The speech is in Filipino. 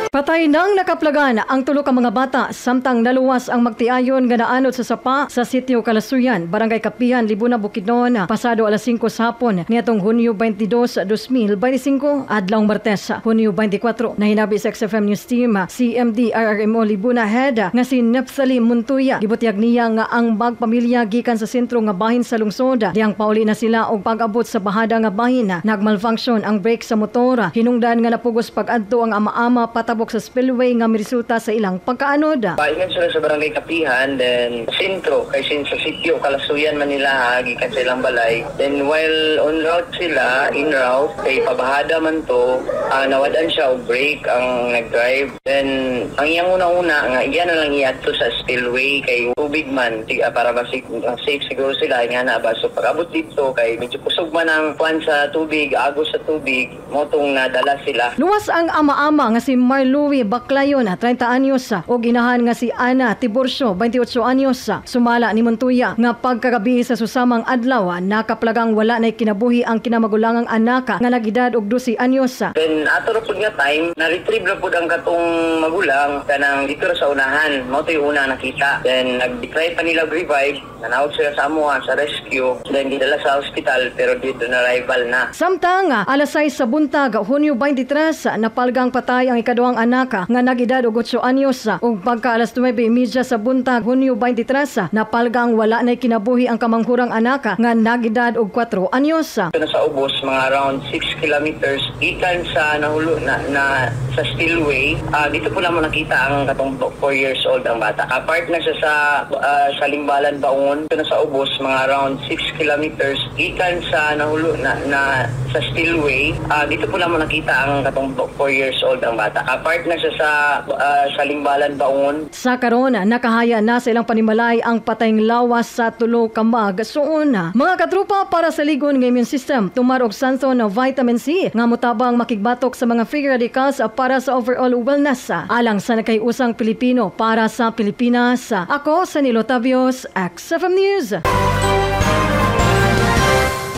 Patay nang nakaplagan ang tulo ka mga bata samtang naluwas ang magtiayon nga naanod sa sapa sa sitio Kalasuyan, Barangay Kapihan, Libuna, Bukidnon, pasado alas 5 sa hapon nitong Hunyo 22, 2025, adlawng Martes, Hunyo 24. Nahinabi sa XFM News Team CMD RRMO Libuna Head nga si Nepsali Muntuya. Gibutyag niya nga ang magpamilya gikan sa sentro nga bahin sa lungsod. Diyang pauli na sila og pag-abot sa bahada nga bahin. Nagmalfunction ang brake sa motor. Hinungdan nga napugos pag-adto ang ama-ama patabok sa spillway nga miresulta sa ilang pagkaanod. Paingan sila sa Barangay Kapihan, then sentro, kay sa sitio Kalasuyan, Manila, gikan sa ilang balay. Then while on route sila, in route, kay pabahada man to, nawadan siya og brake ang nag-drive. Then ang iyang una-una, nga iyan na lang iadto sa spillway kay tubig man, para safe siguro sila, nga na ba. So pag-abot dito, kay medyo kusog man ang kwan sa tubig, agos sa tubig, motong nadala sila. Luwas ang ama-ama nga si Marlouie Baclayon, 30 anyos, o ginahan nga si Ana Tiburcio, 28 anyos. Sumala ni Montuya nga pagkagabi sa susamang adlaw, nakaplagang wala na kinabuhi ang kinamagulangang anak nga nagedad og 12 anyos. Then ato ra pud nga time, na-retrieve ra pud ang katong magulang kanang dito ra sa unahan. Mao to yung una nakita. Then nag-try pa nila revive, nanawag sila sa amuha sa rescue. Then gidala sa hospital pero dito na arrival na. Samtang alas 6 sa buntag, Hunyo 23, napalgang patay ang ikaduhang anak nga nag-edad og 8 anyos. Ug pagka alas 9:30 sa buntag, Hunyo 23, napalgang wala na kinabuhi ang kamanghurang anak nga nag-edad og 4 anyos. Ito na sa ubos, mga around 6 kilometers ikan sa nahulo na sa spillway. Dito po naman nakita ang katong 4 years old ang bata. Apart na siya sa Limbalan, Baungon. Ito na sa ubos, mga around 6 kilometers ikan sa nahulo na sa spillway. Dito po naman nakita ang katong 4 years old ang bata. Apart na siya sa Limbalan, Baungon. Sa karon, nakahaya na sa ilang panimalay ang patayng lawas sa tulo ka magsuon. Mga katrupa, para sa ligon ng immune system, tumarog santo na vitamin C nga mutabang makigbatok sa mga free radicals para sa overall wellness. Alang sa nakayusang Pilipino para sa Pilipinas, ako sa Nilo Tavios, XFM News.